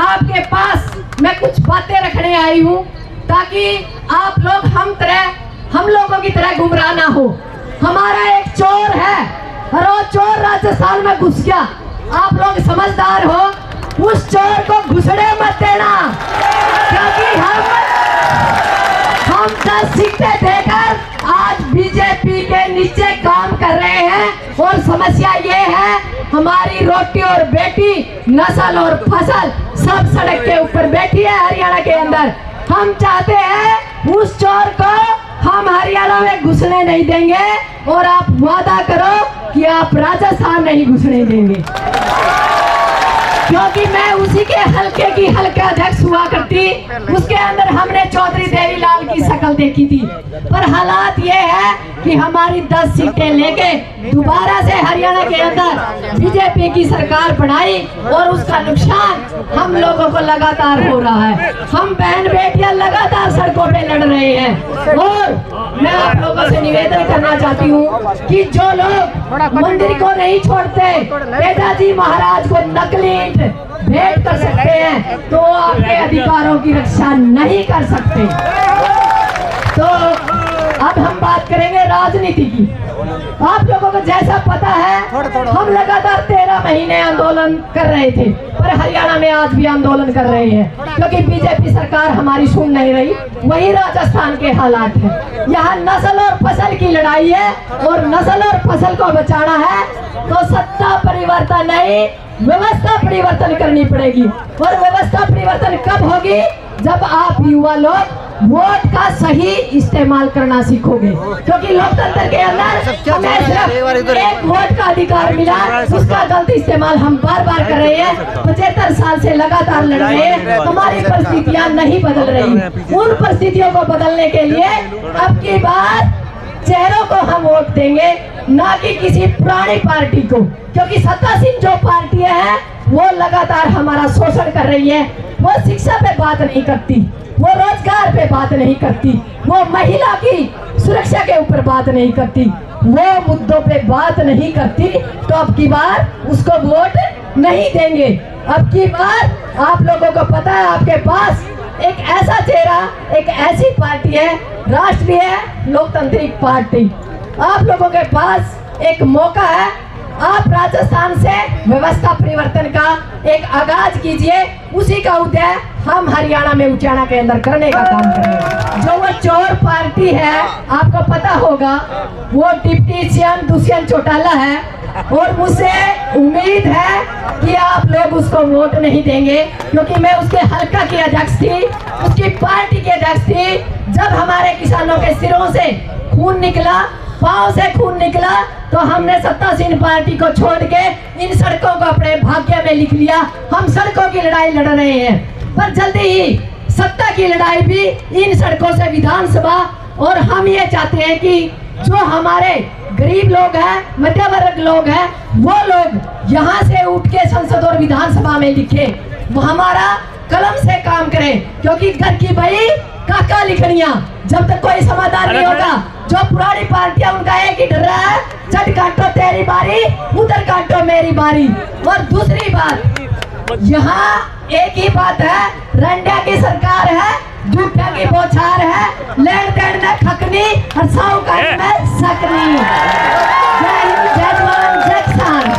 आपके पास मैं कुछ बातें रखने आई हूँ ताकि आप लोग हम लोगों की तरह गुमराह ना हो। हमारा एक चोर है और वो चोर राजस्थान में घुस गया। आप लोग समझदार हो, उस चोर को घुसड़े मत देना, क्योंकि हम 10 सिक्के देकर आज बीजेपी के नीचे काम कर रहे हैं। और समस्या ये है, हमारी रोटी और बेटी, नस्ल और फसल सब सड़क के ऊपर बैठी है हरियाणा के अंदर। हम चाहते हैं उस चोर को हम हरियाणा में घुसने नहीं देंगे, और आप वादा करो कि आप राजस्थान नहीं घुसने देंगे, क्योंकि मैं उसी के हल्के की हल्का अध्यक्ष हुआ करती। उसके अंदर हमने चौधरी देवीलाल की शक्ल देखी थी, पर हालात ये है कि हमारी 10 सीटें लेके दोबारा से हरियाणा के अंदर बीजेपी की सरकार बनाई, और उसका नुकसान हम लोगों को लगातार हो रहा है। हम बहन बेटियां लगातार सड़कों पे लड़ रहे हैं। और मैं आप लोगों से निवेदन करना चाहती हूँ कि जो लोग मंदिर को नहीं छोड़ते, पिताजी महाराज को नकली भेंट कर सकते हैं, तो आपके अधिकारों की रक्षा नहीं कर सकते। तो अब हम बात करेंगे राजनीति की। आप लोगों को जैसा पता है, हम लगातार 13 महीने आंदोलन कर रहे थे, पर हरियाणा में आज भी आंदोलन कर रहे हैं, क्योंकि बीजेपी सरकार हमारी सुन नहीं रही। वही राजस्थान के हालात है। यहाँ नस्ल और फसल की लड़ाई है, और नस्ल और फसल को बचाना है तो सत्ता परिवर्तन नहीं, व्यवस्था परिवर्तन करनी पड़ेगी। और व्यवस्था परिवर्तन कब होगी? जब आप युवा लोग वोट का सही इस्तेमाल करना सीखोगे, क्योंकि लोकतंत्र के अंदर हमें सिर्फ एक वोट का अधिकार मिला, उसका गलत इस्तेमाल हम बार बार कर रहे हैं। 75 साल से लगातार लड़ रहे हैं, हमारी परिस्थितियां नहीं बदल रही। उन परिस्थितियों को बदलने के लिए अब की बार चेहरों को हम वोट देंगे, ना कि किसी पुरानी पार्टी को, क्योंकि सत्तासीन जो पार्टियां हैं वो लगातार हमारा शोषण कर रही है। वो शिक्षा पे बात नहीं करती, वो रोजगार पे बात नहीं करती, वो महिला की सुरक्षा के ऊपर बात नहीं करती, वो मुद्दों पे बात नहीं करती। तो अब की बार उसको वोट नहीं देंगे। अब की बार आप लोगों को पता है, आपके पास एक ऐसा चेहरा, एक ऐसी पार्टी है, राष्ट्रीय लोकतांत्रिक पार्टी। आप लोगों के पास एक मौका है, आप राजस्थान से व्यवस्था परिवर्तन का एक आगाज कीजिए। उसी का उदय हम हरियाणा में उचाना के अंदर करने का काम करेंगे। जो वो चोर पार्टी है, आपको पता होगा, वो डिप्टी सीएम दुष्यंत चौटाला है, और मुझसे उम्मीद है कि आप लोग उसको वोट नहीं देंगे, क्योंकि मैं उसके हल्का की अध्यक्ष थी, उसकी पार्टी की अध्यक्ष थी। जब हमारे किसानों के सिरों से खून निकला, पांव से खून निकला, तो हमने सत्तासीन पार्टी को छोड़ के इन सड़कों को अपने भाग्य में लिख लिया। हम सड़कों की लड़ाई लड़ रहे हैं, पर जल्दी ही सत्ता की लड़ाई भी इन सड़कों से विधानसभा। और हम ये चाहते हैं कि जो हमारे गरीब लोग हैं, मध्य वर्ग लोग हैं, वो लोग यहाँ से उठ के संसद और विधानसभा में लिखे, वो हमारा कलम से काम करें, क्योंकि घर की बही काका लिखनिया, जब तक कोई समाधान नहीं होगा। जो पुरानी पार्टियां, उनका एक ही डर रहा है, चट काटो तेरी बारी, उधर काटो मेरी बारी। और दूसरी बात, यहाँ एक ही बात है, रंडिया की सरकार है, झूठा की बौछार है, लेन देन में खकनी और साहूकारी में सकनी। जय हिंद, जय जवान, जय किसान।